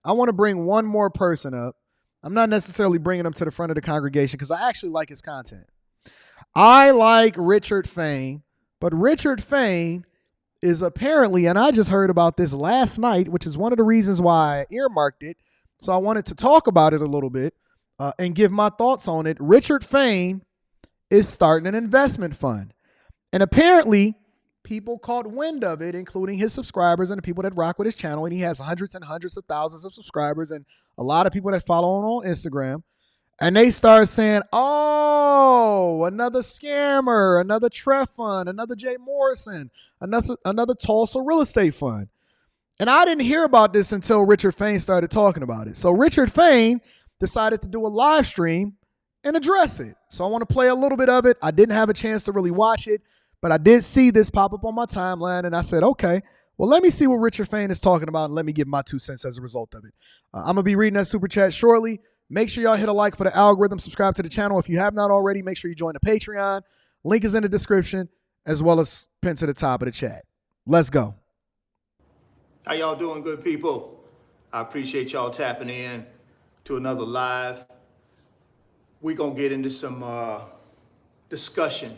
I want to bring one more person up. I'm not necessarily bringing him to the front of the congregation because I actually like his content. I like Richard Fain, but Richard Fain is apparently, and I just heard about this last night, which is one of the reasons why I earmarked it. So I wanted to talk about it a little bit and give my thoughts on it. Richard Fain is starting an investment fund. And apparently, people caught wind of it, including his subscribers and the people that rock with his channel. And he has hundreds and hundreds of thousands of subscribers and a lot of people that follow him on Instagram. And they start saying, oh, another scammer, another Treff fund, another Jay Morrison, another Tulsa real estate fund. And I didn't hear about this until Richard Fain started talking about it. So Richard Fain decided to do a live stream and address it. So I want to play a little bit of it. I didn't have a chance to really watch it, but I did see this pop up on my timeline, and I said, okay, well, let me see what Richard Fain is talking about, and let me give my 2 cents as a result of it. I'm going to be reading that super chat shortly. Make sure y'all hit a like for the algorithm, subscribe to the channel. If you have not already, make sure you join the Patreon. Link is in the description, as well as pinned to the top of the chat. Let's go. How y'all doing, good people? I appreciate y'all tapping in to another live. We're going to get into some discussion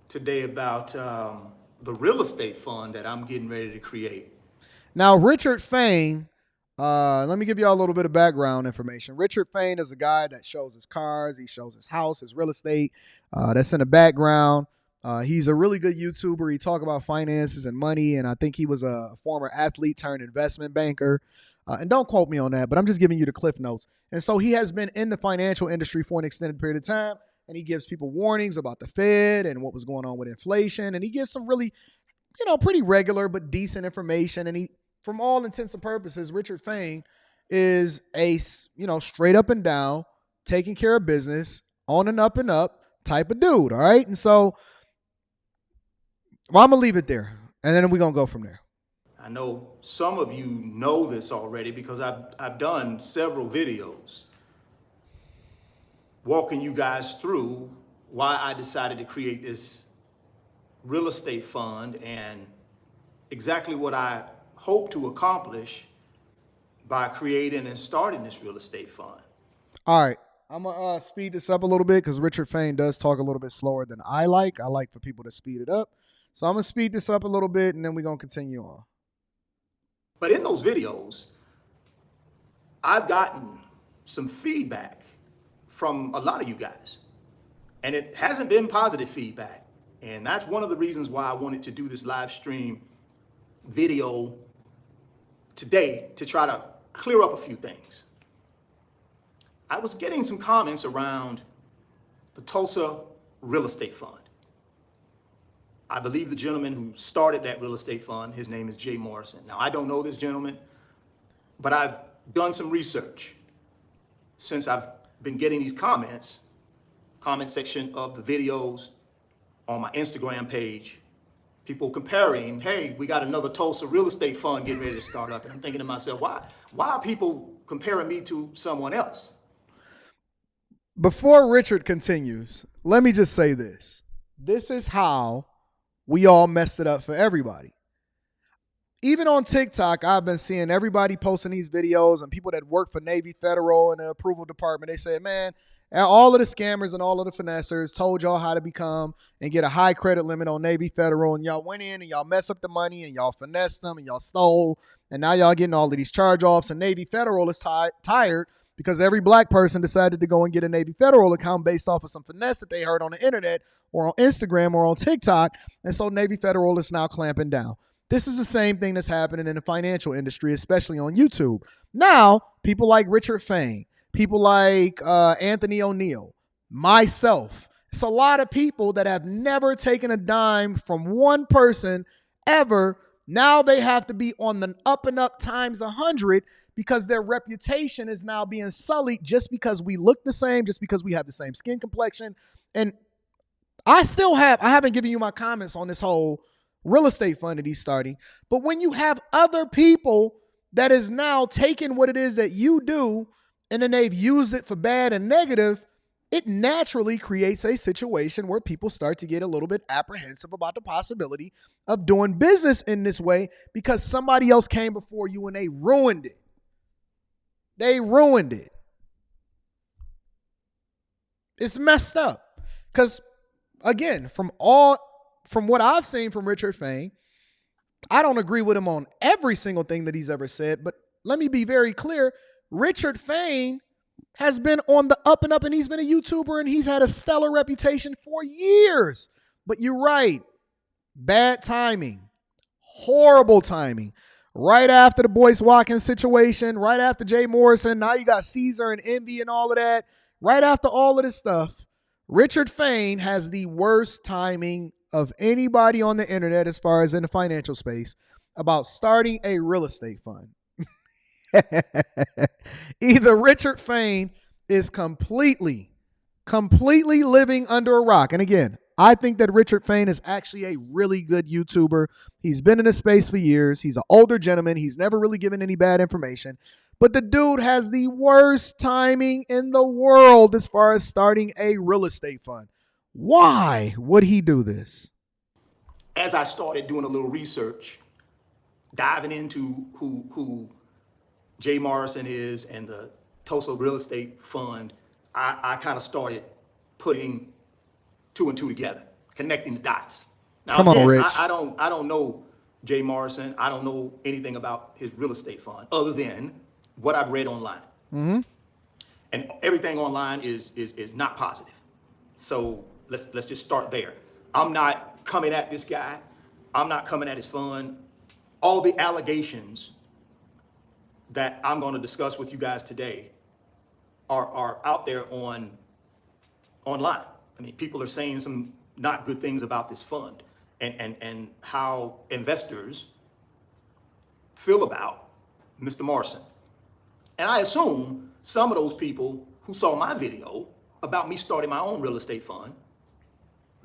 today about the real estate fund that I'm getting ready to create. Now, Richard Fain, let me give y'all a little bit of background information. Richard Fain is a guy that shows his cars, he shows his house, his real estate. That's in the background. He's a really good YouTuber. He talks about finances and money, and I think he was a former athlete turned investment banker. And don't quote me on that, but I'm just giving you the cliff notes. And so he has been in the financial industry for an extended period of time, and he gives people warnings about the Fed and what was going on with inflation. And he gives some really, pretty regular but decent information. And he, from all intents and purposes, Richard Fain is a, straight up and down, taking care of business, on and up type of dude. All right. And so I'm going to leave it there, and then we're going to go from there. I know some of you know this already because I've done several videos walking you guys through why I decided to create this real estate fund and exactly what I hope to accomplish by creating and starting this real estate fund. All right. I'm going to speed this up a little bit because Richard Fain does talk a little bit slower than I like. I like for people to speed it up. So I'm going to speed this up a little bit, and then we're going to continue on. But in those videos, I've gotten some feedback from a lot of you guys, and it hasn't been positive feedback. And that's one of the reasons why I wanted to do this live stream video today, to try to clear up a few things. I was getting some comments around the Tulsa Real Estate Fund. I believe the gentleman who started that real estate fund, his name is Jay Morrison. Now, I don't know this gentleman, but I've done some research since I've been getting these comment section of the videos on my Instagram page, people comparing, hey, we got another Tulsa real estate fund getting ready to start up. And I'm thinking to myself, why are people comparing me to someone else? Before Richard continues, let me just say this. This is how we all messed it up for everybody. Even on TikTok, I've been seeing everybody posting these videos, and people that work for Navy Federal and the approval department, they say, man, all of the scammers and all of the finessers told y'all how to become and get a high credit limit on Navy Federal, and y'all went in and y'all messed up the money and y'all finessed them and y'all stole, and now y'all getting all of these charge-offs, and Navy Federal is tired because every black person decided to go and get a Navy Federal account based off of some finesse that they heard on the internet or on Instagram or on TikTok, and so Navy Federal is now clamping down. This is the same thing that's happening in the financial industry, especially on YouTube. Now, people like Richard Fain, people like Anthony O'Neill, myself, it's a lot of people that have never taken a dime from one person ever. Now they have to be on the up and up times 100 because their reputation is now being sullied just because we look the same, just because we have the same skin complexion. And I haven't given you my comments on this whole real estate fund that he's starting. But when you have other people that is now taking what it is that you do and then they've used it for bad and negative, it naturally creates a situation where people start to get a little bit apprehensive about the possibility of doing business in this way because somebody else came before you and they ruined it. They ruined it. It's messed up. Because, again, from what I've seen from Richard Fain, I don't agree with him on every single thing that he's ever said, but let me be very clear. Richard Fain has been on the up and up, and he's been a YouTuber, and he's had a stellar reputation for years. But you're right. Bad timing. Horrible timing. Right after the Boyce Watkins situation, right after Jay Morrison, now you got Caesar and Envy and all of that. Right after all of this stuff, Richard Fain has the worst timing of anybody on the internet as far as in the financial space about starting a real estate fund. Either Richard Fain is completely living under a rock. And again, I think that Richard Fain is actually a really good YouTuber. He's been in the space for years. He's an older gentleman. He's never really given any bad information. But the dude has the worst timing in the world as far as starting a real estate fund. Why would he do this? As I started doing a little research, diving into who Jay Morrison is and the Tulsa Real Estate Fund, I kind of started putting two and two together, connecting the dots. Now, Come on, Rich. I don't know Jay Morrison. I don't know anything about his real estate fund other than what I've read online. Mm-hmm. And everything online is not positive. So let's just start there. I'm not coming at this guy. I'm not coming at his fund. All the allegations that I'm going to discuss with you guys today are out there online. I mean, people are saying some not good things about this fund and how investors feel about Mr. Morrison. And I assume some of those people who saw my video about me starting my own real estate fund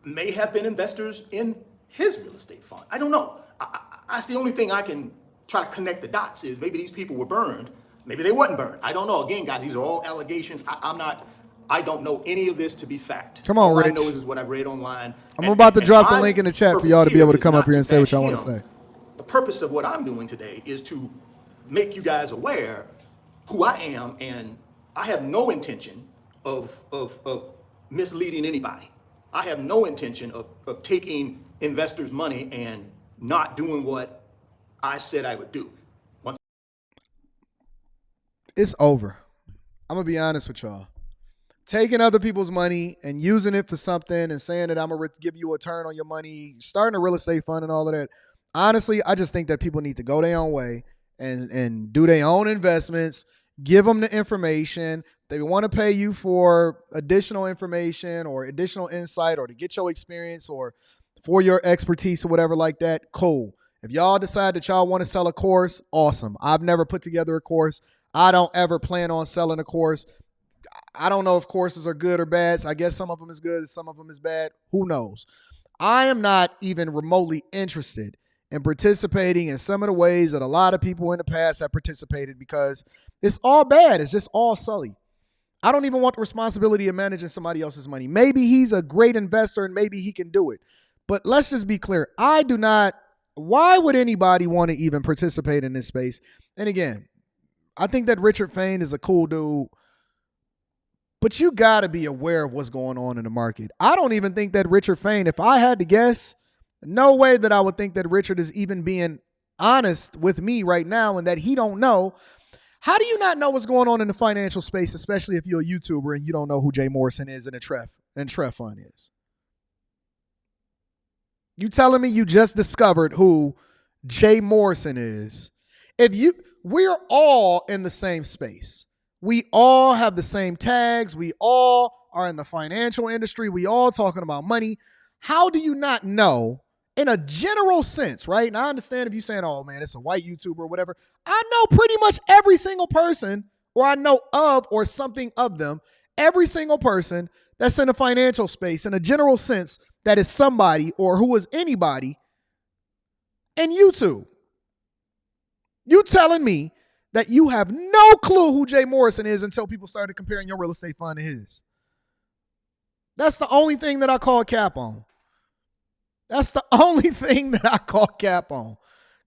may have been investors in his real estate fund. I don't know. That's the only thing I can try to connect the dots is maybe these people were burned. Maybe they wasn't burned. I don't know. Again, guys, these are all allegations. I don't know any of this to be fact. Come on, all Rich. I know is what I've read online. I'm about to drop the link in the chat for y'all to be able to come up here and say what y'all want to say. The purpose of what I'm doing today is to make you guys aware who I am, and I have no intention of misleading anybody. I have no intention of taking investors' money and not doing what I said I would do. It's over. I'm going to be honest with y'all. Taking other people's money and using it for something and saying that I'm going to give you a return on your money, starting a real estate fund and all of that. Honestly, I just think that people need to go their own way and do their own investments, give them the information. They want to pay you for additional information or additional insight or to get your experience or for your expertise or whatever like that. Cool. If y'all decide that y'all want to sell a course, awesome. I've never put together a course. I don't ever plan on selling a course. I don't know if courses are good or bad. So I guess some of them is good, some of them is bad. Who knows? I am not even remotely interested in participating in some of the ways that a lot of people in the past have participated because it's all bad. It's just all sully. I don't even want the responsibility of managing somebody else's money. Maybe he's a great investor and maybe he can do it. But let's just be clear. I do not. Why would anybody want to even participate in this space? And again, I think that Richard Fain is a cool dude, but you got to be aware of what's going on in the market. I don't even think that Richard Fain, if I had to guess, no way that I would think that Richard is even being honest with me right now and that he don't know. How do you not know what's going on in the financial space, especially if you're a YouTuber and you don't know who Jay Morrison is and a Treff Fund is? You telling me you just discovered who Jay Morrison is? We're all in the same space. We all have the same tags. We all are in the financial industry. We all talking about money. How do you not know in a general sense, right? And I understand if you're saying, oh man, it's a white YouTuber or whatever. I know pretty much every single person, or I know of or something of them, every single person that's in the financial space in a general sense that is somebody or who is anybody in YouTube. You telling me that you have no clue who Jay Morrison is until people started comparing your real estate fund to his. That's the only thing that I call cap on. That's the only thing that I call cap on.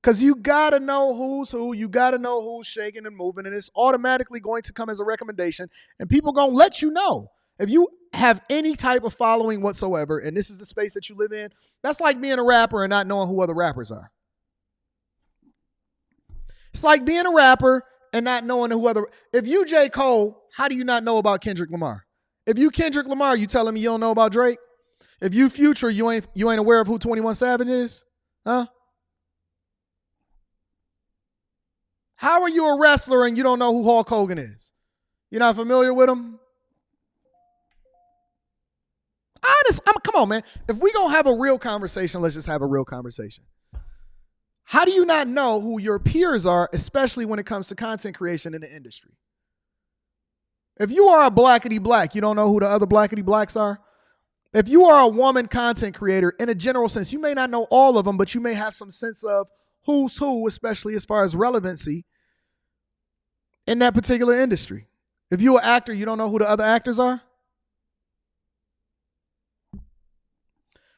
Because you got to know who's who. You got to know who's shaking and moving. And it's automatically going to come as a recommendation. And people going to let you know. If you have any type of following whatsoever, and this is the space that you live in, that's like being a rapper and not knowing who other rappers are. It's like being a rapper and not knowing who other. If you J. Cole, how do you not know about Kendrick Lamar? If you Kendrick Lamar, you telling me you don't know about Drake? If you Future, you ain't aware of who 21 Savage is? Huh? How are you a wrestler and you don't know who Hulk Hogan is? You're not familiar with him? Come on, man. If we gonna have a real conversation, let's just have a real conversation. How do you not know who your peers are, especially when it comes to content creation in the industry? If you are a blackity black, you don't know who the other blackity blacks are? If you are a woman content creator, in a general sense, you may not know all of them, but you may have some sense of who's who, especially as far as relevancy in that particular industry. If you're an actor, you don't know who the other actors are?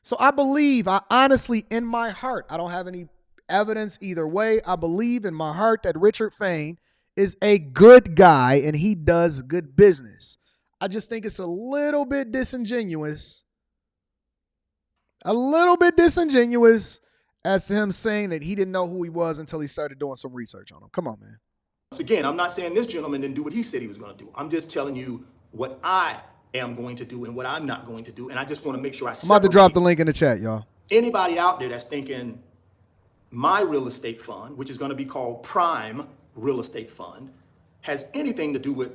So I honestly, in my heart, I don't have any evidence either way. I believe in my heart that Richard Fain is a good guy and he does good business. I just think it's a little bit disingenuous as to him saying that he didn't know who he was until he started doing some research on him. Come on, man. Once again, I'm not saying this gentleman didn't do what he said he was going to do. I'm just telling you what I am going to do and what I'm not going to do. And I just want to make sure I'm about to drop the link in the chat, y'all. Anybody out there that's thinking my real estate fund, which is going to be called Prime Real Estate Fund, has anything to do with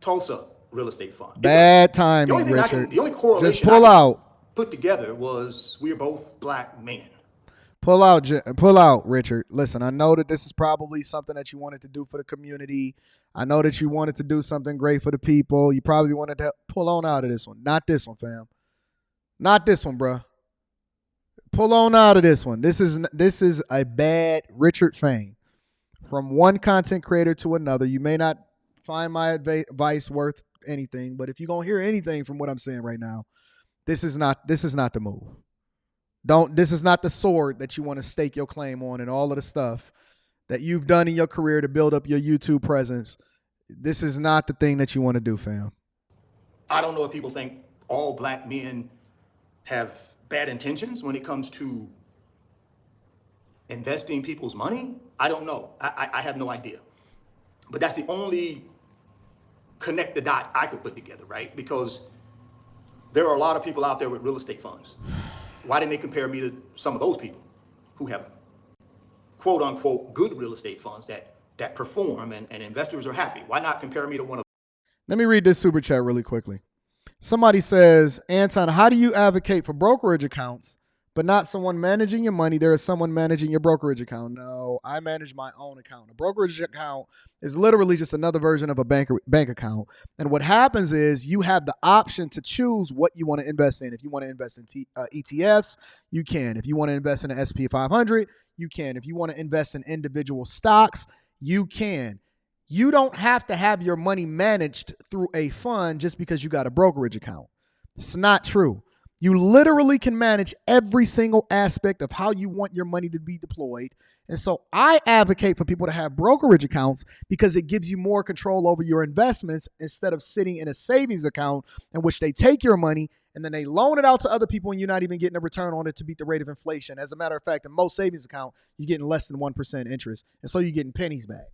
Tulsa Real Estate Fund. Bad timing, Richard. The only correlation just pull out. Put together was we are both black men. Pull out, Richard. Listen, I know that this is probably something that you wanted to do for the community. I know that you wanted to do something great for the people. You probably wanted to pull on out of this one. Not this one, fam. Not this one, bro. Pull on out of this one. This is a bad Richard Fain. From one content creator to another. You may not find my advice worth anything, but if you're going to hear anything from what I'm saying right now, this is not the move. This is not the sword that you want to stake your claim on and all of the stuff that you've done in your career to build up your YouTube presence. This is not the thing that you want to do, fam. I don't know if people think all black men have bad intentions when it comes to investing people's money. I don't know. I have no idea. But that's the only connect the dot I could put together, right? Because there are a lot of people out there with real estate funds. Why didn't they compare me to some of those people who have quote unquote good real estate funds that perform and investors are happy? Why not compare me to one of them? Let me read this super chat really quickly. Somebody says, Anton, how do you advocate for brokerage accounts, but not someone managing your money? There is someone managing your brokerage account. No, I manage my own account. A brokerage account is literally just another version of a bank account. And what happens is you have the option to choose what you want to invest in. If you want to invest in ETFs, you can. If you want to invest in an SP 500, you can. If you want to invest in individual stocks, you can. You don't have to have your money managed through a fund just because you got a brokerage account. It's not true. You literally can manage every single aspect of how you want your money to be deployed. And so I advocate for people to have brokerage accounts because it gives you more control over your investments instead of sitting in a savings account in which they take your money and then they loan it out to other people and you're not even getting a return on it to beat the rate of inflation. As a matter of fact, in most savings accounts, you're getting less than 1% interest. And so you're getting pennies back.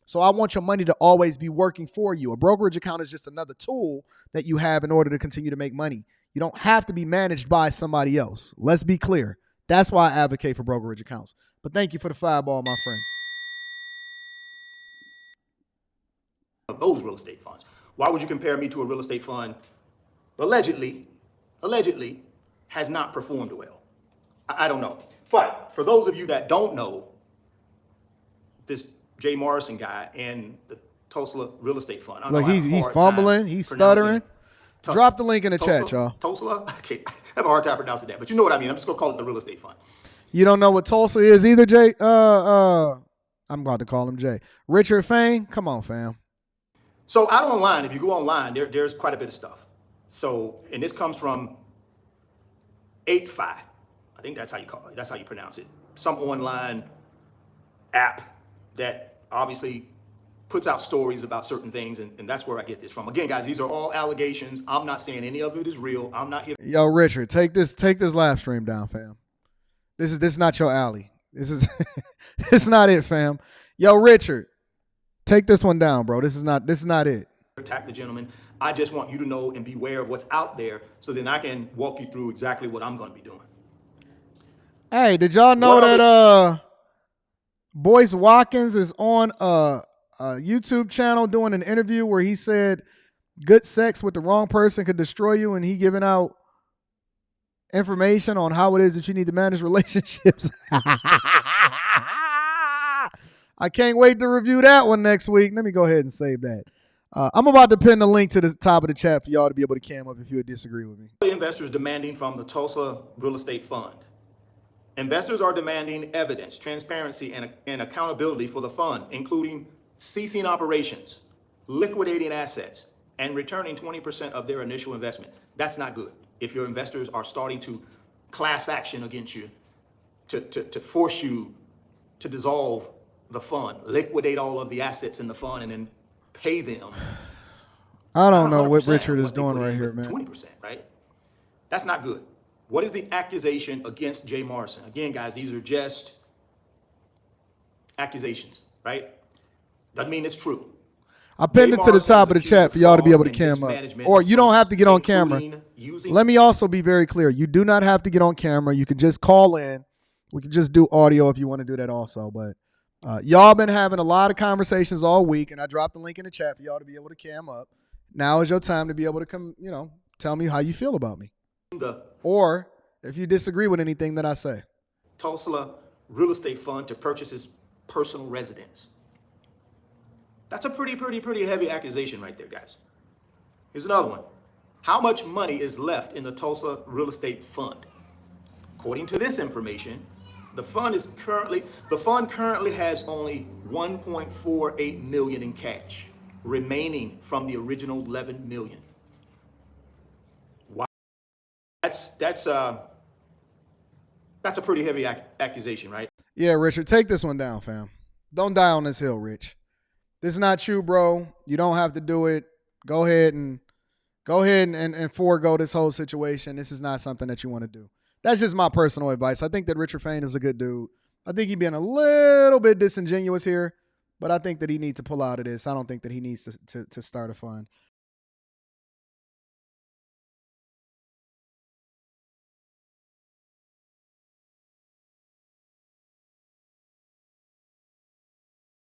So I want your money to always be working for you. A brokerage account is just another tool that you have in order to continue to make money. You don't have to be managed by somebody else. Let's be clear. That's why I advocate for brokerage accounts. But thank you for the fireball, my friend. Those real estate funds. Why would you compare me to a real estate fund allegedly has not performed well? I don't know. But for those of you that don't know, this Jay Morrison guy and the Tulsa Real Estate Fund. Look, he's fumbling. He's stuttering. Drop the link in the chat, y'all. Tulsa? Okay. I have a hard time pronouncing that, but you know what I mean. I'm just going to call it the real estate fund. You don't know what Tulsa is either, Jay? I'm about to call him Jay. Richard Fain? Come on, fam. So out online, if you go online, there's quite a bit of stuff. So, and this comes from 8fi. I think that's how you call it. That's how you pronounce it. Some online app that obviously puts out stories about certain things, and that's where I get this from. Again, guys, these are all allegations. I'm not saying any of it is real. I'm not here. Yo, Richard, take this live stream down, fam. This is not your alley. This is it's not it, fam. Yo, Richard, take this one down, bro. This is not it. Attack the gentleman. I just want you to know and be aware of what's out there, so then I can walk you through exactly what I'm going to be doing. Hey, did y'all know that Boyce Watkins is on a YouTube channel doing an interview where he said good sex with the wrong person could destroy you, and he giving out information on how it is that you need to manage relationships? I can't wait to review that one next week. Let me go ahead and save that. I'm about to pin the link to the top of the chat for y'all to be able to cam up if you would disagree with me. Investors demanding from the Tulsa Real Estate Fund. Investors are demanding evidence, transparency, and accountability for the fund, including ceasing operations, liquidating assets, and returning 20% of their initial investment. That's not good. If your investors are starting to class action against you, to force you to dissolve the fund, liquidate all of the assets in the fund, and then pay them. I don't know what Richard is doing right here, man. 20%, right? That's not good. What is the accusation against Jay Morrison? Again, guys, these are just accusations, right? Doesn't mean it's true. I pinned it to the top of the chat for y'all to be able to cam up. Or you don't have to get on camera. Let me also be very clear. You do not have to get on camera. You can just call in. We can just do audio if you want to do that also. But y'all been having a lot of conversations all week, and I dropped the link in the chat for y'all to be able to cam up. Now is your time to be able to come, tell me how you feel about me. Or if you disagree with anything that I say. Tulsa Real Estate Fund to purchase his personal residence. That's a pretty heavy accusation right there, guys. Here's another one. How much money is left in the Tulsa Real Estate Fund? According to this information, the fund currently has only $1.48 million in cash remaining from the original $11 million. Wow. That's a pretty heavy accusation, right? Yeah, Richard, take this one down, fam. Don't die on this hill, Rich. This is not you, bro. You don't have to do it. Go ahead and forego this whole situation. This is not something that you want to do. That's just my personal advice. I think that Richard Fain is a good dude. I think he's being a little bit disingenuous here, but I think that he needs to pull out of this. I don't think that he needs to start a fund.